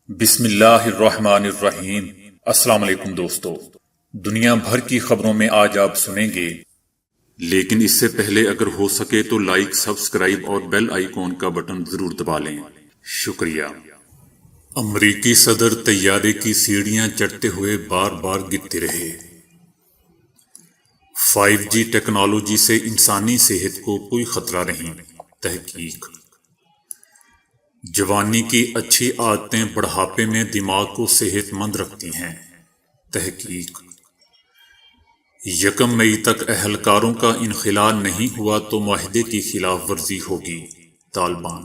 بسم اللہ الرحمن الرحیم۔ السلام علیکم دوستو، دنیا بھر کی خبروں میں آج آپ سنیں گے، لیکن اس سے پہلے اگر ہو سکے تو لائک، سبسکرائب اور بیل آئیکن کا بٹن ضرور دبا لیں، شکریہ۔ امریکی صدر طیارے کی سیڑھیاں چڑھتے ہوئے بار بار گرتے رہے۔ 5G ٹیکنالوجی سے انسانی صحت کو کوئی خطرہ نہیں، تحقیق۔ جوانی کی اچھی عادتیں بڑھاپے میں دماغ کو صحت مند رکھتی ہیں، تحقیق۔ 1 مئی تک اہلکاروں کا انخلاء نہیں ہوا تو معاہدے کی خلاف ورزی ہوگی، طالبان۔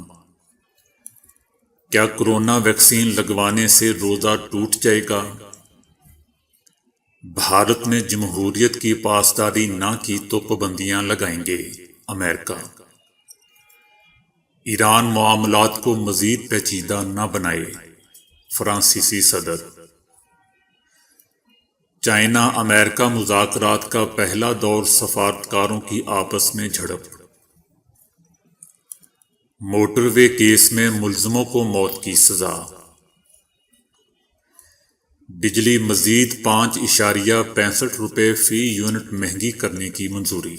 کیا کورونا ویکسین لگوانے سے روزہ ٹوٹ جائے گا؟ بھارت نے جمہوریت کی پاسداری نہ کی تو پابندیاں لگائیں گے، امریکہ۔ ایران معاملات کو مزید پیچیدہ نہ بنائے، فرانسیسی صدر۔ چائنا امریکہ مذاکرات کا پہلا دور، سفارتکاروں کی آپس میں جھڑپ۔ موٹر وے کیس میں ملزموں کو موت کی سزا۔ بجلی مزید 5.65 روپے فی یونٹ مہنگی کرنے کی منظوری۔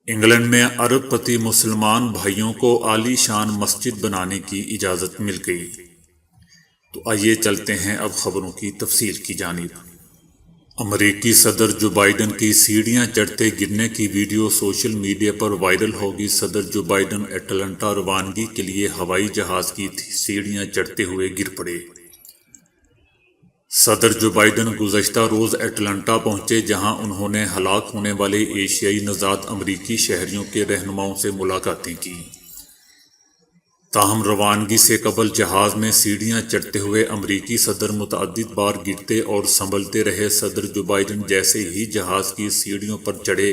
انگلینڈ میں ارب پتی مسلمان بھائیوں کو عالی شان مسجد بنانے کی اجازت مل گئی۔ تو آئیے چلتے ہیں اب خبروں کی تفصیل کی جانب۔ امریکی صدر جو بائیڈن کی سیڑھیاں چڑھتے گرنے کی ویڈیو سوشل میڈیا پر وائرل ہوگی۔ صدر جو بائیڈن اٹلانٹا روانگی کے لیے ہوائی جہاز کی سیڑھیاں چڑھتے ہوئے گر پڑے۔ صدر جو بائیڈن گزشتہ روز اٹلانٹا پہنچے، جہاں انہوں نے ہلاک ہونے والے ایشیائی نژاد امریکی شہریوں کے رہنماؤں سے ملاقاتیں کی۔ تاہم روانگی سے قبل جہاز میں سیڑھیاں چڑھتے ہوئے امریکی صدر متعدد بار گرتے اور سنبھلتے رہے۔ صدر جو بائیڈن جیسے ہی جہاز کی سیڑھیوں پر چڑھے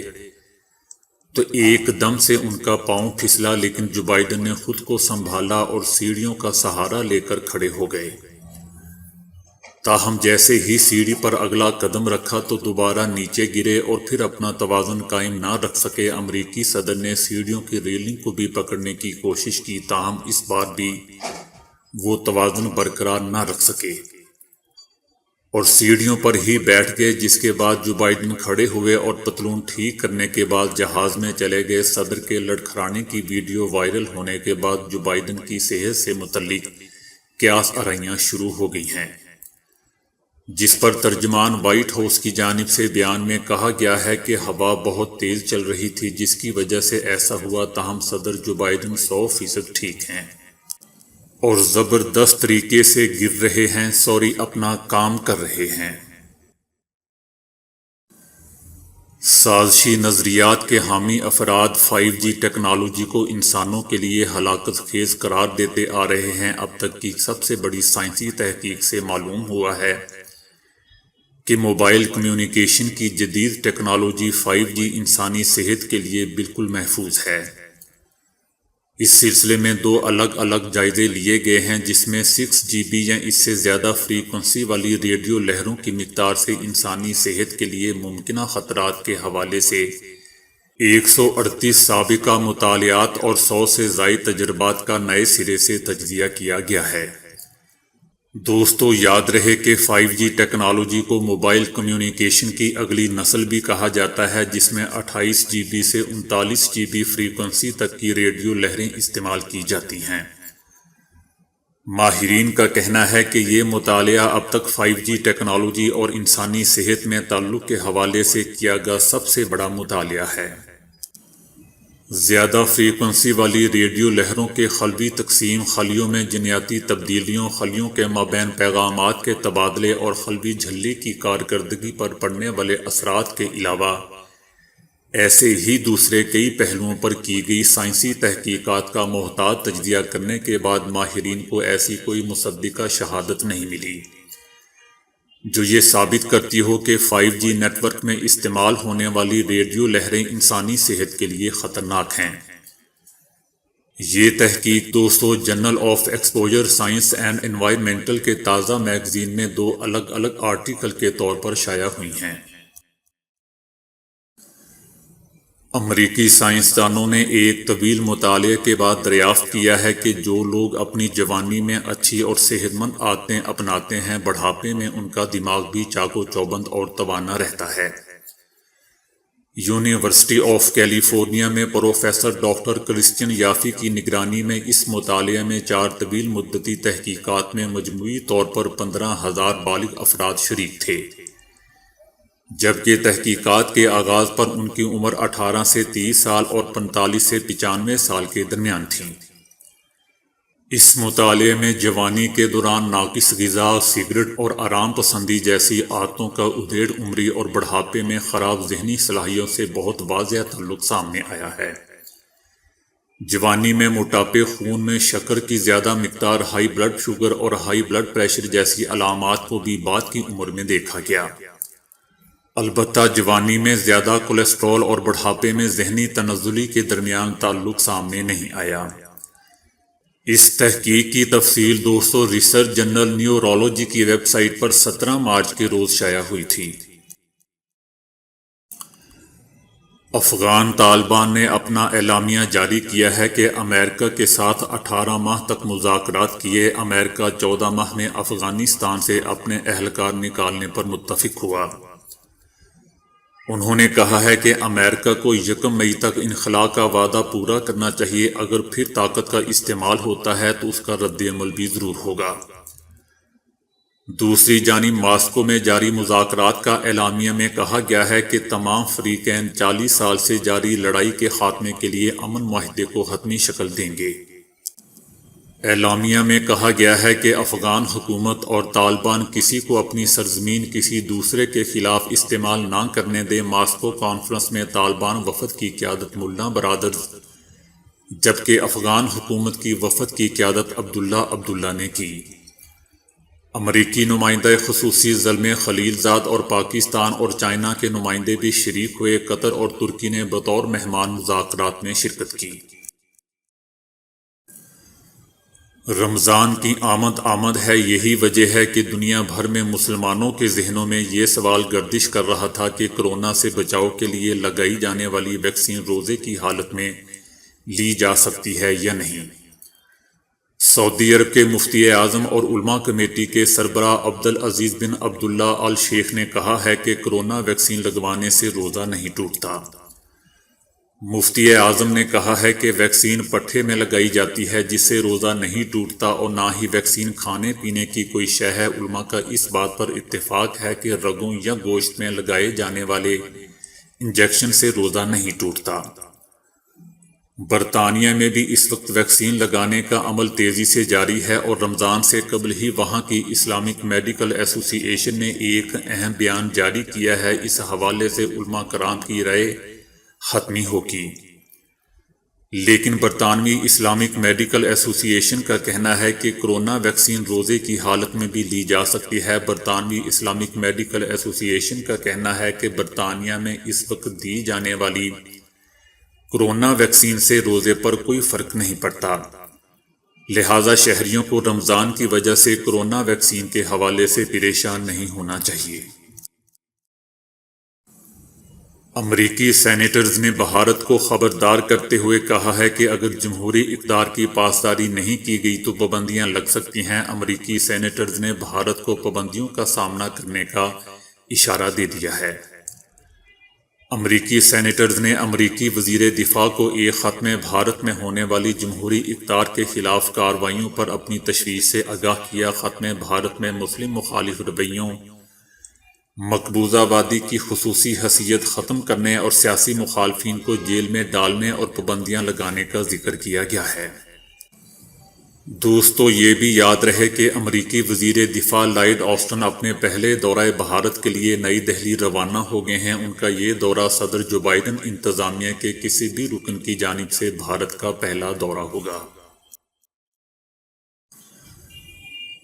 تو ایک دم سے ان کا پاؤں پھسلا، لیکن جو بائیڈن نے خود کو سنبھالا اور سیڑھیوں کا سہارا لے کر کھڑے ہو گئے۔ تاہم جیسے ہی سیڑھی پر اگلا قدم رکھا تو دوبارہ نیچے گرے اور پھر اپنا توازن قائم نہ رکھ سکے۔ امریکی صدر نے سیڑھیوں کی ریلنگ کو بھی پکڑنے کی کوشش کی، تاہم اس بار بھی وہ توازن برقرار نہ رکھ سکے اور سیڑھیوں پر ہی بیٹھ گئے، جس کے بعد جو بائیڈن کھڑے ہوئے اور پتلون ٹھیک کرنے کے بعد جہاز میں چلے گئے۔ صدر کے لڑکھڑانے کی ویڈیو وائرل ہونے کے بعد جو بائیڈن کی صحت سے متعلق قیاس آرائیاں شروع ہو گئی ہیں، جس پر ترجمان وائٹ ہاؤس کی جانب سے بیان میں کہا گیا ہے کہ ہوا بہت تیز چل رہی تھی، جس کی وجہ سے ایسا ہوا۔ تاہم صدر جو بائیڈن 100% ٹھیک ہیں اور زبردست طریقے سے گر رہے ہیں، اپنا کام کر رہے ہیں۔ سازشی نظریات کے حامی افراد 5G ٹیکنالوجی کو انسانوں کے لیے ہلاکت خیز قرار دیتے آ رہے ہیں۔ اب تک کی سب سے بڑی سائنسی تحقیق سے معلوم ہوا ہے کہ موبائل کمیونیکیشن کی جدید ٹیکنالوجی 5G انسانی صحت کے لیے بالکل محفوظ ہے۔ اس سلسلے میں 2 الگ الگ جائزے لیے گئے ہیں، جس میں 6GB یا اس سے زیادہ فریکوئنسی والی ریڈیو لہروں کی مقدار سے انسانی صحت کے لیے ممکنہ خطرات کے حوالے سے 138 سابقہ مطالعات اور 100 سے زائد تجربات کا نئے سرے سے تجزیہ کیا گیا ہے۔ دوستو، یاد رہے کہ 5G ٹیکنالوجی کو موبائل کمیونیکیشن کی اگلی نسل بھی کہا جاتا ہے، جس میں 28GB سے 39GB فریکوئنسی تک کی ریڈیو لہریں استعمال کی جاتی ہیں۔ ماہرین کا کہنا ہے کہ یہ مطالعہ اب تک 5G ٹیکنالوجی اور انسانی صحت میں تعلق کے حوالے سے کیا گیا سب سے بڑا مطالعہ ہے۔ زیادہ فریکوئنسی والی ریڈیو لہروں کے خلوی تقسیم، خلیوں میں جینیاتی تبدیلیوں، خلیوں کے مابین پیغامات کے تبادلے اور خلوی جھلی کی کارکردگی پر پڑنے والے اثرات کے علاوہ ایسے ہی دوسرے کئی پہلوؤں پر کی گئی سائنسی تحقیقات کا محتاط تجزیہ کرنے کے بعد ماہرین کو ایسی کوئی مصدقہ شہادت نہیں ملی جو یہ ثابت کرتی ہو کہ 5G نیٹ ورک میں استعمال ہونے والی ریڈیو لہریں انسانی صحت کے لیے خطرناک ہیں۔ یہ تحقیق دوستو journal of exposure science and environmental کے تازہ میگزین میں 2 الگ الگ آرٹیکل کے طور پر شائع ہوئی ہیں۔ امریکی سائنسدانوں نے ایک طویل مطالعے کے بعد دریافت کیا ہے کہ جو لوگ اپنی جوانی میں اچھی اور صحت مند عادتیں اپناتے ہیں، بڑھاپے میں ان کا دماغ بھی چاق و چوبند اور توانا رہتا ہے۔ یونیورسٹی آف کیلیفورنیا میں پروفیسر ڈاکٹر کرسچین یافی کی نگرانی میں اس مطالعے میں 4 طویل مدتی تحقیقات میں مجموعی طور پر 15,000 بالغ افراد شریک تھے، جبکہ تحقیقات کے آغاز پر ان کی عمر 18 سے 30 سال اور 45 سے 95 سال کے درمیان تھی۔ اس مطالعے میں جوانی کے دوران ناقص غذا، سگریٹ اور آرام پسندی جیسی عادتوں کا ادھیڑ عمری اور بڑھاپے میں خراب ذہنی صلاحیتوں سے بہت واضح تعلق سامنے آیا ہے۔ جوانی میں موٹاپے، خون میں شکر کی زیادہ مقدار، ہائی بلڈ شوگر اور ہائی بلڈ پریشر جیسی علامات کو بھی بعد کی عمر میں دیکھا گیا۔ البتہ جوانی میں زیادہ کولیسٹرول اور بڑھاپے میں ذہنی تنزلی کے درمیان تعلق سامنے نہیں آیا۔ اس تحقیق کی تفصیل دوستو ریسرچ جرنل نیورولوجی کی ویب سائٹ پر 17 مارچ کے روز شائع ہوئی تھی۔ افغان طالبان نے اپنا اعلامیہ جاری کیا ہے کہ امریکہ کے ساتھ 18 ماہ تک مذاکرات کیے۔ امریکہ 14 ماہ میں افغانستان سے اپنے اہلکار نکالنے پر متفق ہوا۔ انہوں نے کہا ہے کہ امریکہ کو 1 مئی تک انخلاء کا وعدہ پورا کرنا چاہیے، اگر پھر طاقت کا استعمال ہوتا ہے تو اس کا رد عمل بھی ضرور ہوگا۔ دوسری جانب ماسکو میں جاری مذاکرات کا اعلامیہ میں کہا گیا ہے کہ تمام فریقین 40 سال سے جاری لڑائی کے خاتمے کے لیے امن معاہدے کو حتمی شکل دیں گے۔ اعلامیہ میں کہا گیا ہے کہ افغان حکومت اور طالبان کسی کو اپنی سرزمین کسی دوسرے کے خلاف استعمال نہ کرنے دیں۔ ماسکو کانفرنس میں طالبان وفد کی قیادت ملا برادرز، جبکہ افغان حکومت کی وفد کی قیادت عبداللہ نے کی۔ امریکی نمائندہ خصوصی زلمے خلیل زاد اور پاکستان اور چائنا کے نمائندے بھی شریک ہوئے۔ قطر اور ترکی نے بطور مہمان مذاکرات میں شرکت کی۔ رمضان کی آمد ہے۔ یہی وجہ ہے کہ دنیا بھر میں مسلمانوں کے ذہنوں میں یہ سوال گردش کر رہا تھا کہ کورونا سے بچاؤ کے لیے لگائی جانے والی ویکسین روزے کی حالت میں لی جا سکتی ہے یا نہیں۔ سعودی عرب کے مفتی اعظم اور علماء کمیٹی کے سربراہ عبدالعزیز بن عبداللہ آل شیخ نے کہا ہے کہ کورونا ویکسین لگوانے سے روزہ نہیں ٹوٹتا۔ مفتی اعظم نے کہا ہے کہ ویکسین پٹھے میں لگائی جاتی ہے جس سے روزہ نہیں ٹوٹتا، اور نہ ہی ویکسین کھانے پینے کی کوئی شے ہے۔ علماء کا اس بات پر اتفاق ہے کہ رگوں یا گوشت میں لگائے جانے والے انجیکشن سے روزہ نہیں ٹوٹتا۔ برطانیہ میں بھی اس وقت ویکسین لگانے کا عمل تیزی سے جاری ہے، اور رمضان سے قبل ہی وہاں کی اسلامک میڈیکل ایسوسی ایشن نے ایک اہم بیان جاری کیا ہے۔ اس حوالے سے علماء کرام کی رائے حتمی ہوگی، لیکن برطانوی اسلامک میڈیکل ایسوسی ایشن کا کہنا ہے کہ کورونا ویکسین روزے کی حالت میں بھی لی جا سکتی ہے۔ برطانوی اسلامک میڈیکل ایسوسی ایشن کا کہنا ہے کہ برطانیہ میں اس وقت دی جانے والی کورونا ویکسین سے روزے پر کوئی فرق نہیں پڑتا، لہذا شہریوں کو رمضان کی وجہ سے کورونا ویکسین کے حوالے سے پریشان نہیں ہونا چاہیے۔ امریکی سینیٹرز نے بھارت کو خبردار کرتے ہوئے کہا ہے کہ اگر جمہوری اقدار کی پاسداری نہیں کی گئی تو پابندیاں لگ سکتی ہیں۔ امریکی سینیٹرز نے بھارت کو پابندیوں کا سامنا کرنے کا اشارہ دے دیا ہے۔ امریکی سینیٹرز نے امریکی وزیر دفاع کو ایک خط میں بھارت میں ہونے والی جمہوری اقدار کے خلاف کارروائیوں پر اپنی تشویش سے آگاہ کیا۔ خط میں بھارت میں مسلم مخالف رویوں، مقبوضہ وادی کی خصوصی حیثیت ختم کرنے اور سیاسی مخالفین کو جیل میں ڈالنے اور پابندیاں لگانے کا ذکر کیا گیا ہے۔ دوستو یہ بھی یاد رہے کہ امریکی وزیر دفاع لائیڈ آسٹن اپنے پہلے دورہ بھارت کے لیے نئی دہلی روانہ ہو گئے ہیں۔ ان کا یہ دورہ صدر جو بائیڈن انتظامیہ کے کسی بھی رکن کی جانب سے بھارت کا پہلا دورہ ہوگا۔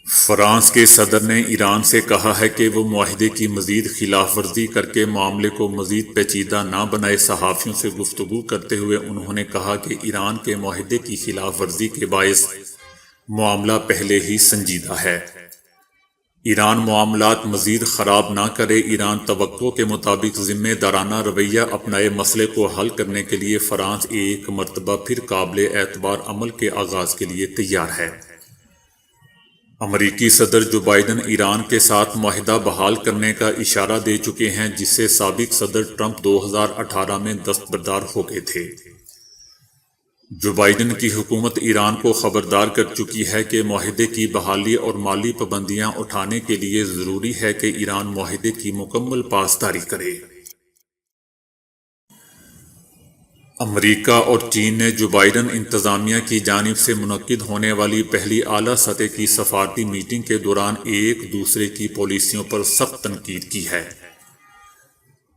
فرانس کے صدر نے ایران سے کہا ہے کہ وہ معاہدے کی مزید خلاف ورزی کر کے معاملے کو مزید پیچیدہ نہ بنائے۔ صحافیوں سے گفتگو کرتے ہوئے انہوں نے کہا کہ ایران کے معاہدے کی خلاف ورزی کے باعث معاملہ پہلے ہی سنجیدہ ہے۔ ایران معاملات مزید خراب نہ کرے، ایران توقع کے مطابق ذمہ دارانہ رویہ اپنائے، مسئلے کو حل کرنے کے لیے فرانس ایک مرتبہ پھر قابل اعتبار عمل کے آغاز کے لیے تیار ہے۔ امریکی صدر جو بائیڈن ایران کے ساتھ معاہدہ بحال کرنے کا اشارہ دے چکے ہیں، جس سے سابق صدر ٹرمپ 2018 میں دستبردار ہو گئے تھے۔ جو بائیڈن کی حکومت ایران کو خبردار کر چکی ہے کہ معاہدے کی بحالی اور مالی پابندیاں اٹھانے کے لیے ضروری ہے کہ ایران معاہدے کی مکمل پاسداری کرے۔ امریکہ اور چین نے جو بائیڈن انتظامیہ کی جانب سے منعقد ہونے والی پہلی اعلیٰ سطح کی سفارتی میٹنگ کے دوران ایک دوسرے کی پالیسیوں پر سخت تنقید کی ہے۔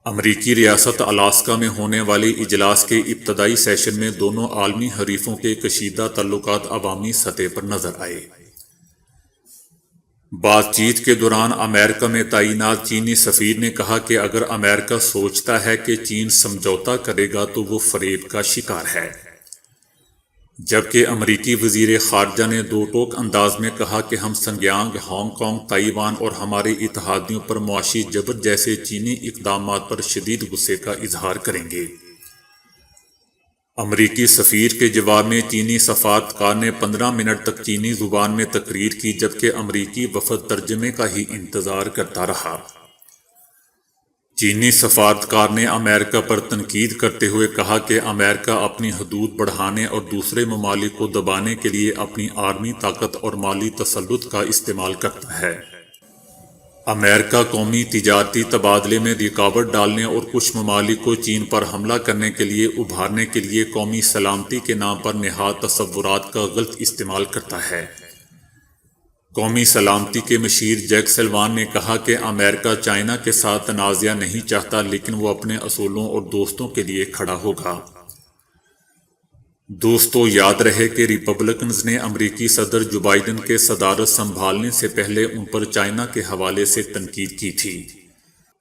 امریکی ریاست الاسکا میں ہونے والے اجلاس کے ابتدائی سیشن میں دونوں عالمی حریفوں کے کشیدہ تعلقات عوامی سطح پر نظر آئے۔ بات چیت کے دوران امریکہ میں تعینات چینی سفیر نے کہا کہ اگر امریکہ سوچتا ہے کہ چین سمجھوتا کرے گا تو وہ فریب کا شکار ہے، جبکہ امریکی وزیر خارجہ نے دو ٹوک انداز میں کہا کہ ہم سنگیانگ، ہانگ کانگ، تائیوان اور ہمارے اتحادیوں پر معاشی جبر جیسے چینی اقدامات پر شدید غصے کا اظہار کریں گے۔ امریکی سفیر کے جواب میں چینی سفارتکار نے 15 منٹ تک چینی زبان میں تقریر کی، جبکہ امریکی وفد ترجمے کا ہی انتظار کرتا رہا۔ چینی سفارتکار نے امریکہ پر تنقید کرتے ہوئے کہا کہ امریکہ اپنی حدود بڑھانے اور دوسرے ممالک کو دبانے کے لیے اپنی آرمی طاقت اور مالی تسلط کا استعمال کرتا ہے۔ امریکہ قومی تجارتی تبادلے میں رکاوٹ ڈالنے اور کچھ ممالک کو چین پر حملہ کرنے کے لیے ابھارنے کے لیے قومی سلامتی کے نام پر نہاد تصورات کا غلط استعمال کرتا ہے۔ قومی سلامتی کے مشیر جیک سلوان نے کہا کہ امریکہ چائنا کے ساتھ تنازع نہیں چاہتا، لیکن وہ اپنے اصولوں اور دوستوں کے لیے کھڑا ہوگا۔ دوستو، یاد رہے کہ ریپبلکنز نے امریکی صدر جو بائیڈن کے صدارت سنبھالنے سے پہلے ان پر چائنا کے حوالے سے تنقید کی تھی۔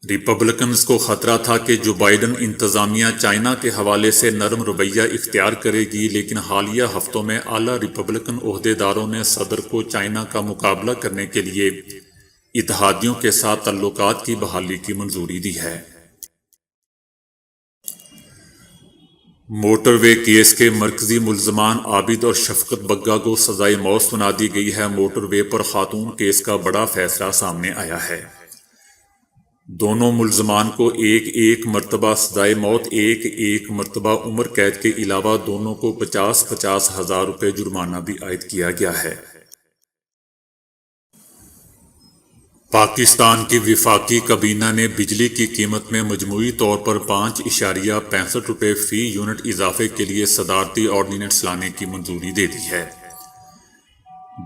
ریپبلکنز کو خطرہ تھا کہ جو بائیڈن انتظامیہ چائنا کے حوالے سے نرم رویہ اختیار کرے گی، لیکن حالیہ ہفتوں میں اعلیٰ ریپبلکن عہدیداروں نے صدر کو چائنا کا مقابلہ کرنے کے لیے اتحادیوں کے ساتھ تعلقات کی بحالی کی منظوری دی ہے۔ موٹر وے کیس کے مرکزی ملزمان عابد اور شفقت بگا کو سزائے موت سنا دی گئی ہے۔ موٹر وے پر خاتون کیس کا بڑا فیصلہ سامنے آیا ہے۔ دونوں ملزمان کو ایک مرتبہ سزائے موت، ایک مرتبہ عمر قید کے علاوہ دونوں کو 50,000 روپے جرمانہ بھی عائد کیا گیا ہے۔ پاکستان کی وفاقی کابینہ نے بجلی کی قیمت میں مجموعی طور پر 5.65 روپے فی یونٹ اضافے کے لیے صدارتی آرڈیننس لانے کی منظوری دے دی ہے۔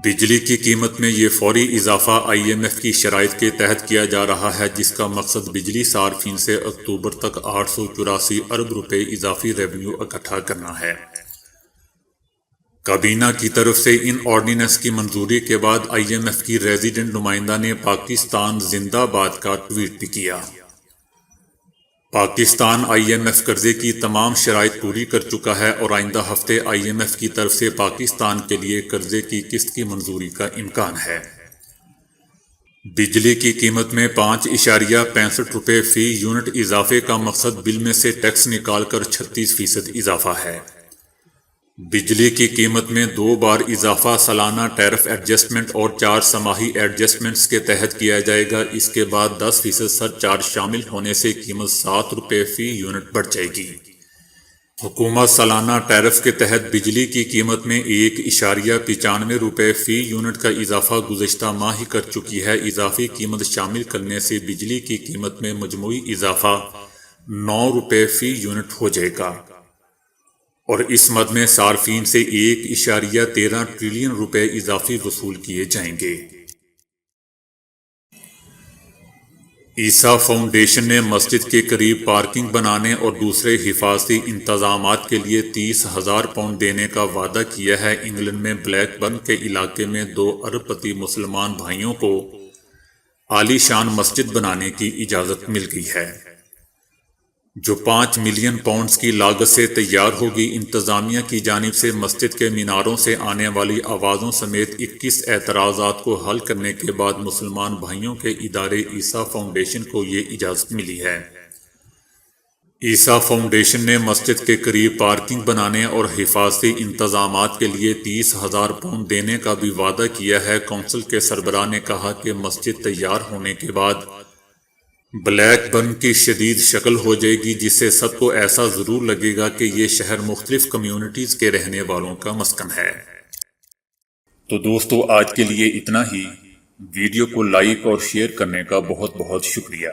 بجلی کی قیمت میں یہ فوری اضافہ IMF کی شرائط کے تحت کیا جا رہا ہے، جس کا مقصد بجلی صارفین سے اکتوبر تک 884 ارب روپے اضافی ریونیو اکٹھا کرنا ہے۔ کابینہ کی طرف سے ان آرڈیننس کی منظوری کے بعد IMF کی ریزیڈنٹ نمائندہ نے پاکستان زندہ باد کا ٹویٹ بھی کیا۔ پاکستان IMF قرضے کی تمام شرائط پوری کر چکا ہے اور آئندہ ہفتے IMF کی طرف سے پاکستان کے لیے قرضے کی قسط کی منظوری کا امکان ہے۔ بجلی کی قیمت میں 5.65 روپے فی یونٹ اضافے کا مقصد بل میں سے ٹیکس نکال کر 36% اضافہ ہے۔ بجلی کی قیمت میں 2 بار اضافہ سالانہ ٹیرف ایڈجسٹمنٹ اور 4 سماہی ایڈجسٹمنٹس کے تحت کیا جائے گا۔ اس کے بعد 10% سر چارج شامل ہونے سے قیمت 7 روپے فی یونٹ بڑھ جائے گی۔ حکومت سالانہ ٹیرف کے تحت بجلی کی قیمت میں 1.95 روپے فی یونٹ کا اضافہ گزشتہ ماہ ہی کر چکی ہے۔ اضافی قیمت شامل کرنے سے بجلی کی قیمت میں مجموعی اضافہ 9 روپے فی یونٹ ہو جائے گا اور اس مد میں صارفین سے 1.13 ٹریلین روپے اضافی وصول کیے جائیں گے۔ عیسیٰ فاؤنڈیشن نے مسجد کے قریب پارکنگ بنانے اور دوسرے حفاظتی انتظامات کے لیے 30,000 پاؤنڈ دینے کا وعدہ کیا ہے۔ انگلینڈ میں بلیک برن کے علاقے میں 2 ارب پتی مسلمان بھائیوں کو عالی شان مسجد بنانے کی اجازت مل گئی ہے۔ جو 5 ملین پاؤنڈز کی لاگت سے تیار ہوگی۔ انتظامیہ کی جانب سے مسجد کے میناروں سے آنے والی آوازوں سمیت 21 اعتراضات کو حل کرنے کے بعد مسلمان بھائیوں کے ادارے عیسیٰ فاؤنڈیشن کو یہ اجازت ملی ہے۔ عیسیٰ فاؤنڈیشن نے مسجد کے قریب پارکنگ بنانے اور حفاظتی انتظامات کے لیے 30,000 پاؤنڈ دینے کا بھی وعدہ کیا ہے۔ کونسل کے سربراہ نے کہا کہ مسجد تیار ہونے کے بعد بلیک برن کی شدید شکل ہو جائے گی، جس سے سب کو ایسا ضرور لگے گا کہ یہ شہر مختلف کمیونٹیز کے رہنے والوں کا مسکن ہے۔ تو دوستو، آج کے لیے اتنا ہی۔ ویڈیو کو لائک اور شیئر کرنے کا بہت بہت شکریہ۔